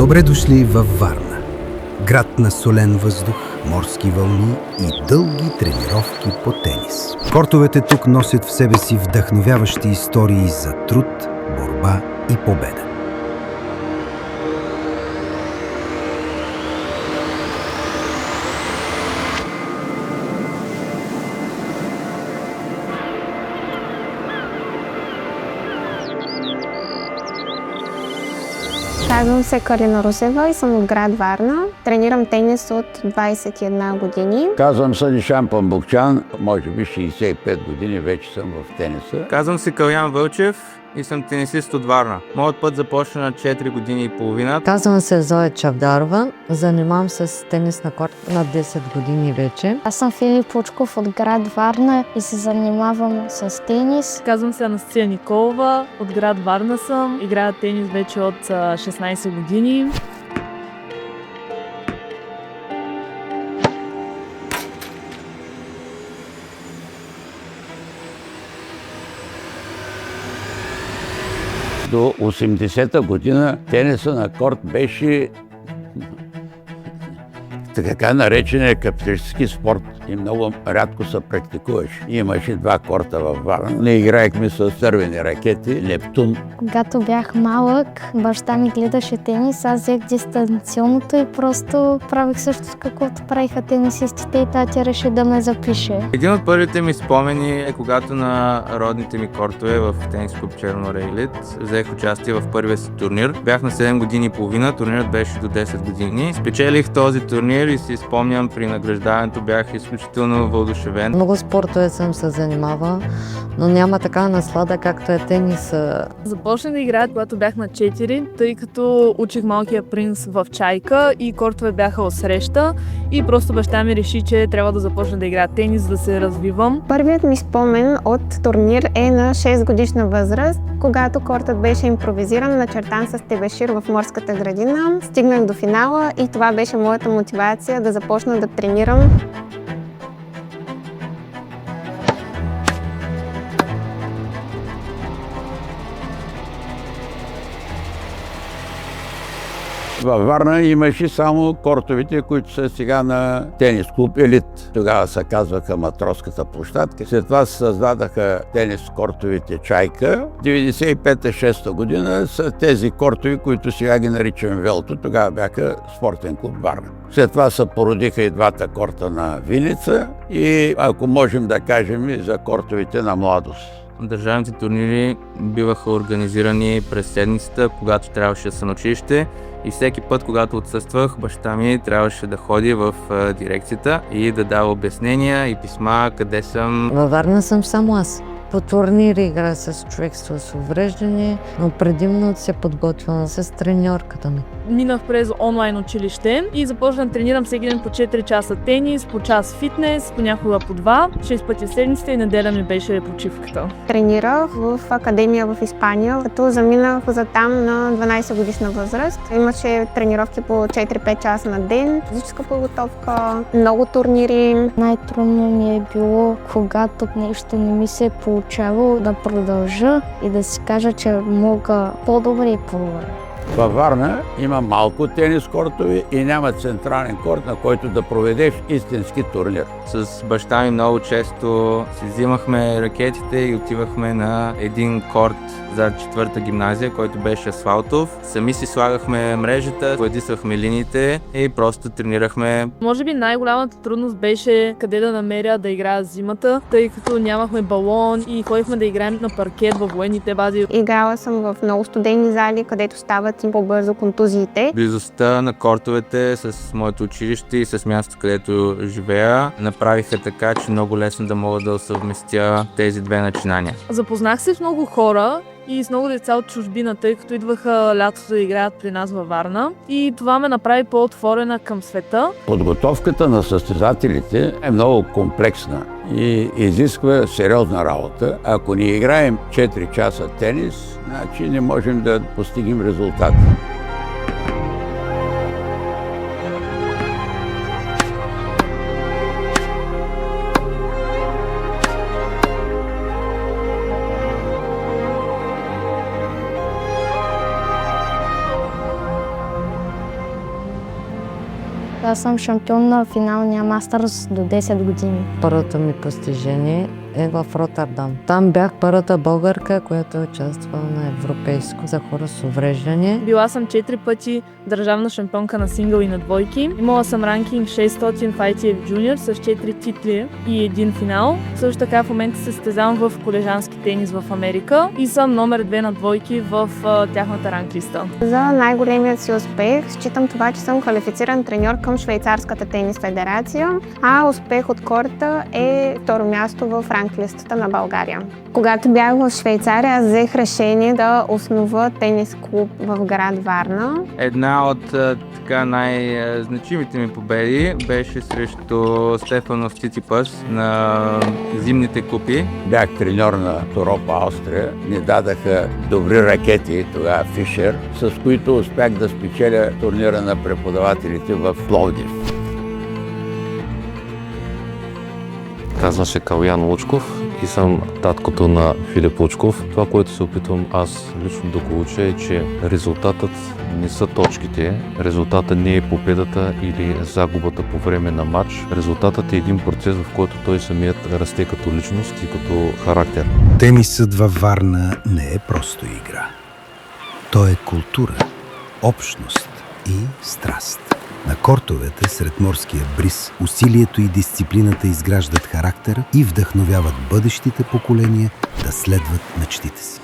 Добре дошли във Варна. Град на солен въздух, морски вълни и дълги тренировки по тенис. Кортовете тук носят в себе си вдъхновяващи истории за труд, борба и победа. Казвам се Карина Русева и съм от град Варна. Тренирам тенис от 21 години. Казвам се Нишан Памбукчан, може би 65 години вече съм в тениса. Казвам се Калян Вълчев и съм тенисист от Варна. Моят път започна на 4 години и половина. Казвам се Зоя Чавдарова, занимавам се с тенис на корт на 10 години вече. Аз съм Филип Пучков от град Варна и се занимавам с тенис. Казвам се Анастасия Николова, от град Варна съм, играя тенис вече от 16 години. До 80-та година тениса на корт беше така наречения капиталистически спорт и много рядко се практикуваше. Имаше 2 корта във Варна. Ние играехме с дървени ракети, Нептун. Когато бях малък, баща ми гледаше тенис, аз взех дистанционното и просто правих също каквото правиха тенисистите и тати реши да ме запише. Един от първите ми спомени е когато на родните ми кортове в тенис клуб Черно море Елит взех участие в първия си турнир. Бях на 7 години и половина, турнирът беше до 10 години. Спечелих този турнир и си спомням, при награждаването бях изключително въодушевен. Много спортове съм се занимавала, но няма така наслада, както е тенис. Започнах да играя, когато бях на 4, тъй като учих Малкия принц в Чайка и кортове бяха отсреща и просто баща ми реши, че трябва да започна да играя тенис, за да се развивам. Първият ми спомен от турнир е на 6 годишна възраст, когато кортът беше импровизиран, начертан с тебешир в морската градина. Стигнах до финала и това беше моята мотивация да започна да тренирам. Във Варна имаше само кортовите, които са сега на тенис клуб Елит. Тогава се казваха Матроската площадка. След това се създадаха тенис кортовите Чайка. 95-6 година са тези кортови, които сега ги наричам Велто. Тогава бяха спортен клуб Варна. След това се породиха и 2 корта на Виница и, ако можем да кажем, и за кортовите на Младост. Държавните турнири биваха организирани през седмицата, когато трябваше да са на училище. И всеки път, когато отсъствах, баща ми трябваше да ходи в дирекцията и да дава обяснения и писма къде съм. Във Варна съм само аз. По турнири играя с човек с увреждане, но предимно се подготвям с треньорката ми. Минах през онлайн училище и започнах да тренирам всеки ден по 4 часа тенис, по час фитнес, понякога по 2, 6 пъти в седмицата и неделя ми беше почивката. Тренирах в академия в Испания, като заминах за там на 12 годишна възраст. Имаше тренировки по 4-5 часа на ден, физическа подготовка, много турнири. Най-трудно ми е било, когато нещо не ми се е получавало, да продължа и да си кажа, че мога по-добре и по-добре. Във Варна има малко тенис кортове и няма централен корт, на който да проведеш истински турнир. С баща ми много често си взимахме ракетите и отивахме на един корт за 4-та гимназия, който беше асфалтов. Сами си слагахме мрежата, поедисвахме линиите и просто тренирахме. Може би най-голямата трудност беше къде да намеря да играя зимата, тъй като нямахме балон и ходихме да играем на паркет във военните бази. Играла съм в много студени зали, където стават и по-бързо контузиите. Близостта на кортовете с моето училище и с мястото, където живея, направиха така, че много лесно да мога да съвместя тези 2 начинания. Запознах се с много хора и с много деца от чужбина, тъй като идваха лятото да играят при нас във Варна. И това ме направи по-отворена към света. Подготовката на състезателите е много комплексна и изисква сериозна работа. Ако ни играем 4 часа тенис, значи не можем да постигнем резултат. Аз съм шампион на финалния мастърс до 10 години. Първото ми постижение е в Роттердам. Там бях първата българка, която е участвала на европейско за хора с увреждане. Била съм 4 пъти държавна шампионка на сингъл и на двойки. Имала съм ранкинг 600 в ITF Junior с 4 титли и 1 финал. Също така в момента се състезавам в колежански тенис в Америка и съм номер 2 на двойки в тяхната ранглиста. За най-големият си успех считам това, че съм квалифициран треньор към Швейцарската тенис федерация, а успех от корта е второ място в ранглистата на България. Когато бях в Швейцария, аз взех решение да основа тенис клуб в град Варна. Една от така най-значимите ми победи беше срещу Стефанов Циципас на зимните купи. Бях треньор на Торопа, Австрия. Ни дадаха добри ракети, тогава Фишер, с които успях да спечеля турнира на преподавателите в Пловдив. Казвам се Калян Лучков и съм таткото на Филип Лучков. Това, което се опитвам аз лично да го уча е, че резултатът не са точките, резултатът не е победата или загубата по време на матч. Резултатът е един процес, в който той самият расте като личност и като характер. Тенисът във Варна не е просто игра. Той е култура, общност и страст. На кортовете сред морския бриз усилието и дисциплината изграждат характер и вдъхновяват бъдещите поколения да следват мечтите си.